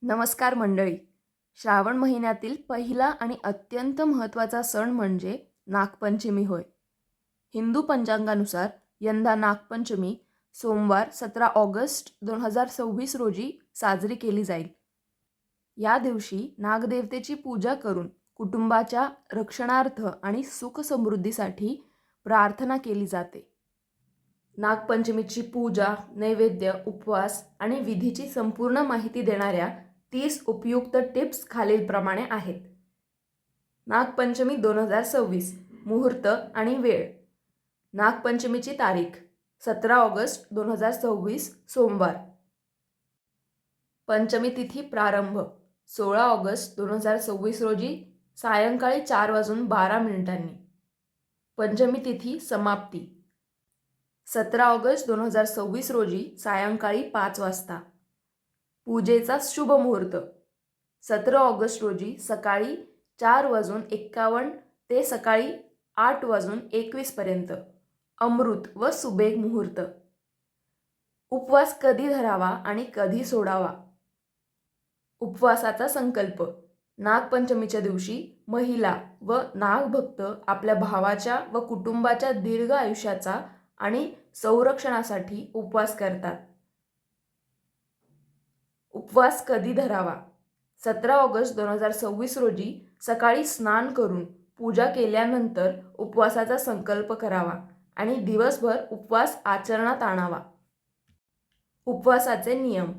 नमस्कार मंडळी. श्रावण महिन्यातील पहिला आणि अत्यंत महत्त्वाचा सण म्हणजे नागपंचमी होय. हिंदू पंचांगानुसार यंदा नागपंचमी सोमवार 17 ऑगस्ट 2026 रोजी साजरी केली जाईल. या दिवशी नागदेवतेची पूजा करून कुटुंबाच्या रक्षणार्थ आणि सुख समृद्धीसाठी प्रार्थना केली जाते. नागपंचमीची पूजा, नैवेद्य, उपवास आणि विधीची संपूर्ण माहिती देणाऱ्या 30 उपयुक्त टिप्स खालीलप्रमाणे आहेत. नागपंचमी 2026 मुहूर्त आणि वेळ. नागपंचमीची तारीख 17 ऑगस्ट 2026 सोमवार. पंचमी तिथी प्रारंभ 16 ऑगस्ट 2026 रोजी सायंकाळी 4:12. पंचमी तिथी समाप्ती 17 ऑगस्ट 2026 रोजी सायंकाळी 5 वाजता. पूजेचा शुभ मुहूर्त 17 ऑगस्ट रोजी सकाळी 4:51 ते सकाळी 8:21 पर्यंत. अमृत व सुबेग मुहूर्त. उपवास कधी धरावा आणि कधी सोडावा. उपवासाचा संकल्प. नागपंचमीच्या दिवशी महिला व नागभक्त आपल्या भावाच्या व कुटुंबाच्या दीर्घ आयुष्याचा आणि संरक्षणासाठी उपवास करतात. उपवास कधी धरावा. 17 ऑगस्ट 2026 रोजी सकाळी स्नान करून पूजा केल्यानंतर उपवासाचा संकल्प करावा आणि दिवसभर उपवास आचरणात आणावा. उपवासाचे नियम.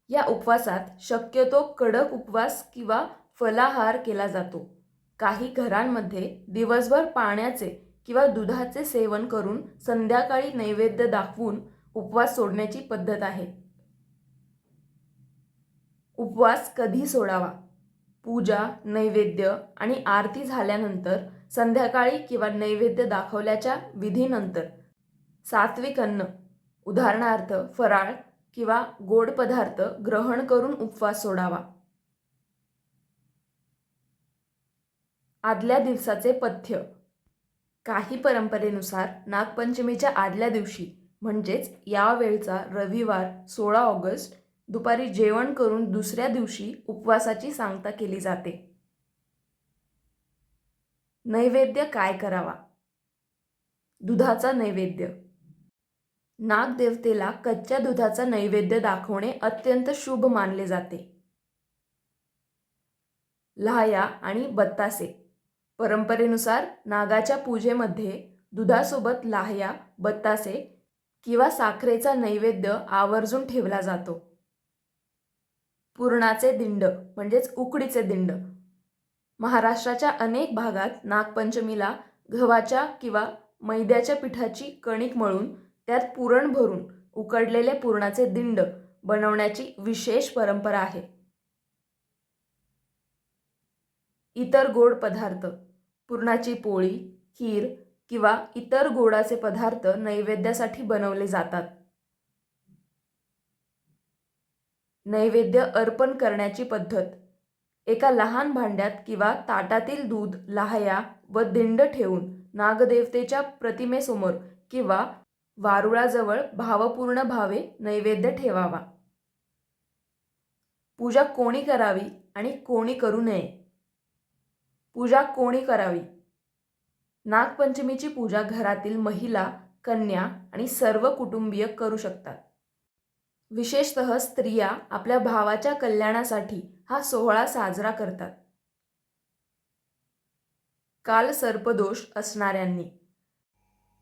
या उपवासात शक्यतो कडक उपवास किंवा फलाहार केला जातो. काही घरांमध्ये दिवसभर पाण्याचे किंवा दुधाचे सेवन करून संध्याकाळी नैवेद्य दाखवून उपवास सोडण्याची पद्धत आहे. उपवास कधी सोडावा. पूजा, नैवेद्य आणि आरती झाल्यानंतर संध्याकाळी किंवा नैवेद्य दाखवल्याच्या विधीनंतर सात्विक अन्न, उदाहरणार्थ फराळ किंवा गोड पदार्थ ग्रहण करून उपवास सोडावा. आदल्या दिवसाचे पथ्य. काही परंपरेनुसार नागपंचमीच्या आदल्या दिवशी म्हणजेच यावेळचा रविवार 16 ऑगस्ट दुपारी जेवण करून दुसऱ्या दिवशी उपवासाची सांगता केली जाते. नैवेद्य काय करावा. दुधाचा नैवेद्य. नागदेवतेला कच्च्या दुधाचा नैवेद्य दाखवणे अत्यंत शुभ मानले जाते. लाह्या आणि बत्तासे. परंपरेनुसार नागाच्या पूजेमध्ये दुधासोबत लाह्या, बत्तासे किंवा साखरेचा नैवेद्य आवर्जून ठेवला जातो. पुरणाचे दिंड म्हणजेच उकडीचे दिंड. महाराष्ट्राच्या अनेक भागात नागपंचमीला गव्हाच्या किंवा मैद्याच्या पिठाची कणिक मळून त्यात पुरण भरून उकडलेले पुरणाचे दिंड बनवण्याची विशेष परंपरा आहे. इतर गोड पदार्थ. पुरणाची पोळी, खीर किंवा इतर गोडाचे पदार्थ नैवेद्यासाठी बनवले जातात. नैवेद्य अर्पण करण्याची पद्धत. एका लहान भांड्यात किंवा ताटातील दूध, लाह्या व दिंड ठेवून नागदेवतेच्या प्रतिमेसमोर किंवा वारुळाजवळ भावपूर्ण भावे नैवेद्य ठेवावा. पूजा कोणी करावी आणि कोणी करू नये. पूजा कोणी करावी. नागपंचमीची पूजा घरातील महिला, कन्या आणि सर्व कुटुंबीय करू शकतात. विशेषतः स्त्रिया आपल्या भावाच्या कल्याणासाठी हा सोहळा साजरा करतात. कालसर्पदोष असणाऱ्यांनी.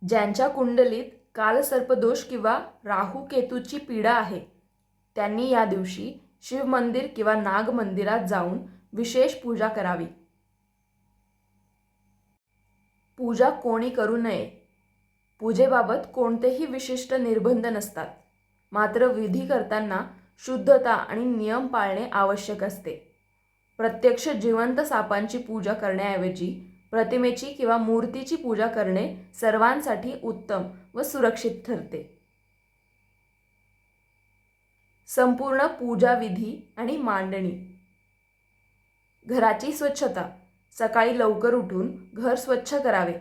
ज्यांच्या कुंडलीत कालसर्पदोष किंवा राहू केतूची पीडा आहे त्यांनी या दिवशी शिव मंदिर किंवा नाग मंदिरात जाऊन विशेष पूजा करावी. पूजा कोणी करू नये. पूजेबाबत कोणतेही विशिष्ट निर्बंध नसतात. मात्र विधी करताना शुद्धता आणि नियम पाळणे आवश्यक असते. प्रत्यक्ष जिवंत सापांची पूजा करण्याऐवजी प्रतिमेची किंवा मूर्तीची पूजा करणे सर्वांसाठी उत्तम व सुरक्षित ठरते. संपूर्ण पूजा विधी आणि मांडणी. घराची स्वच्छता. सकाळी लवकर उठून घर स्वच्छ करावे.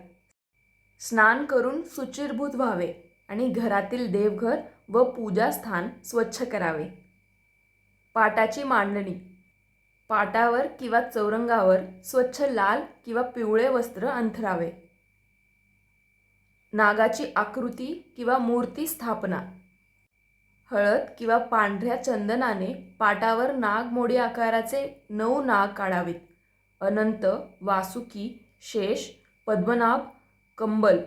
स्नान करून शुचिर्भूत व्हावे आणि घरातील देवघर व पूजास्थान स्वच्छ करावे. पाटाची मांडणी. पाटावर किंवा चौरंगावर स्वच्छ लाल किंवा पिवळे वस्त्र अंथरावे. नागाची आकृती किंवा मूर्ती स्थापना. हळद किंवा पांढऱ्या चंदनाने पाटावर नागमोडी आकाराचे 9 नाग काढावेत. अनंत, वासुकी, शेष, पद्मनाभ, कंबल,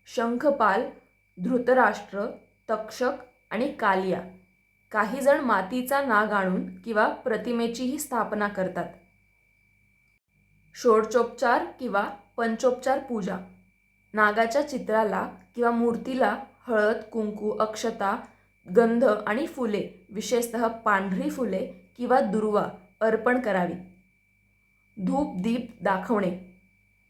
शंखपाल, धृतराष्ट्र, तक्षक आणि कालिया. काही जण मातीचा नाग आणून किंवा प्रतिमेचीही स्थापना करतात. षोडशोपचार किंवा पंचोपचार पूजा. नागाच्या चित्राला किंवा मूर्तीला हळद, कुंकू, अक्षता, गंध आणि फुले, विशेषतः पांढरी फुले किंवा दुर्वा अर्पण करावी. धूप दीप दाखवणे.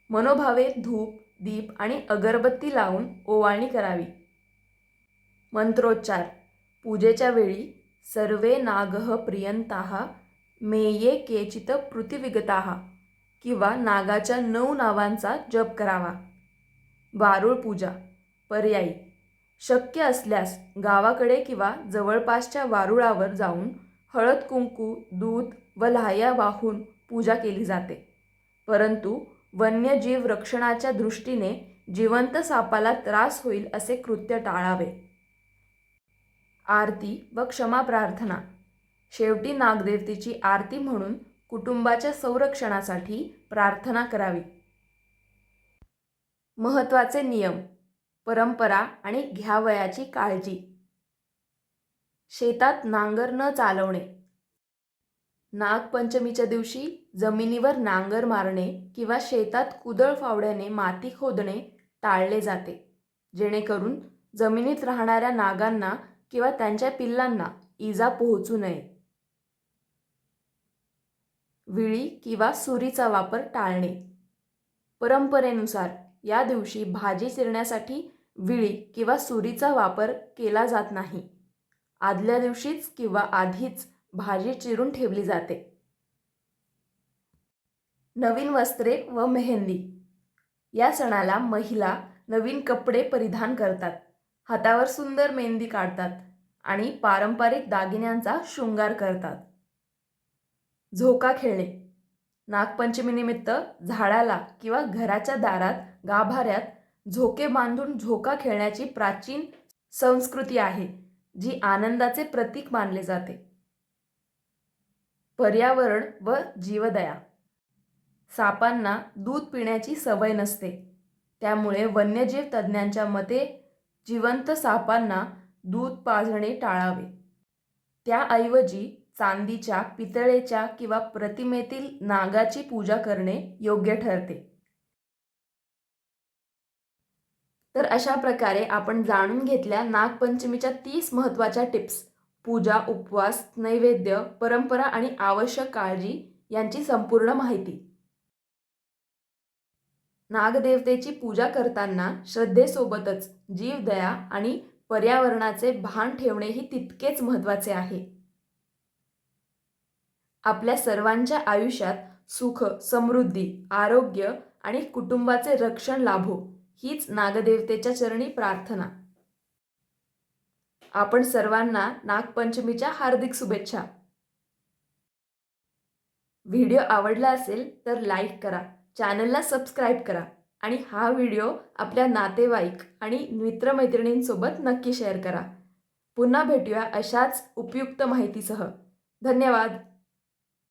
मनोभावे धूप दीप आणि अगरबत्ती लावून ओवाळणी करावी. मंत्रोच्चार. पूजेच्या वेळी सर्वे नागः प्रियंताः मेये केचित पृथिविगताः किंवा नागाच्या 9 नावांचा जप करावा. वारुळ पूजा. पर्यायी. शक्य असल्यास गावाकडे किंवा जवळपासच्या वारुळावर जाऊन हळद कुंकू, दूध व लाह्या वाहून पूजा केली जाते. परंतु वन्यजीव रक्षणाच्या दृष्टीने जिवंत सापाला त्रास होईल असे कृत्य टाळावे. आरती व क्षमा प्रार्थना. शेवटी नागदेवतेची आरती म्हणून कुटुंबाच्या संरक्षणासाठी प्रार्थना करावी. महत्त्वाचे नियम, परंपरा आणि घ्यावयाची काळजी. शेतात नांगर न चालवणे. नागपंचमीच्या दिवशी जमिनीवर नांगर मारणे किंवा शेतात कुदळ फावड्याने माती खोदणे टाळले जाते, जेणेकरून जमिनीत राहणाऱ्या नागांना किंवा त्यांच्या पिल्लांना इजा पोहोचू नये. विळी किंवा सुरीचा वापर टाळणे. परंपरेनुसार या दिवशी भाजी चिरण्यासाठी विळी किंवा सुरीचा वापर केला जात नाही. आदल्या दिवशीच किंवा आधीच भाजी चिरून ठेवली जाते. नवीन वस्त्रे व मेहंदी. या सणाला महिला नवीन कपडे परिधान करतात, हातावर सुंदर मेहंदी काढतात आणि पारंपरिक दागिन्यांचा शृंगार करतात. झोका खेळणे. नागपंचमीनिमित्त झाडाला किंवा घराच्या दारात गाभाऱ्यात झोके बांधून झोका खेळण्याची प्राचीन संस्कृती आहे, जी आनंदाचे प्रतीक मानले जाते. पर्यावरण व जीवदया. सापांना दूध पिण्याची सवय नसते, त्यामुळे वन्यजीव तज्ज्ञांच्या मते जिवंत सापांना दूध पाजणे टाळावे. त्याऐवजी चांदीच्या, पितळेच्या किंवा प्रतिमेतील नागाची पूजा करणे योग्य ठरते. तर अशा प्रकारे आपण जाणून घेतल्या नागपंचमीच्या 30 महत्त्वाच्या टिप्स. पूजा, उपवास, नैवेद्य, परंपरा आणि आवश्यक काळजी यांची संपूर्ण माहिती. नागदेवतेची पूजा करताना श्रद्धेसोबतच जीवदया आणि पर्यावरणाचे भान ठेवणेही तितकेच महत्त्वाचे आहे. आपल्या सर्वांच्या आयुष्यात सुख, समृद्धी, आरोग्य आणि कुटुंबाचे रक्षण लाभो, हीच नागदेवतेच्या चरणी प्रार्थना. आपण सर्वांना नागपंचमीच्या हार्दिक शुभेच्छा. व्हिडिओ आवडला असेल तर लाईक करा, चॅनलला सबस्क्राईब करा आणि हा व्हिडिओ आपल्या नातेवाईक आणि मित्रमैत्रिणींसोबत नक्की शेअर करा. पुन्हा भेटूया अशाच उपयुक्त माहितीसह. धन्यवाद.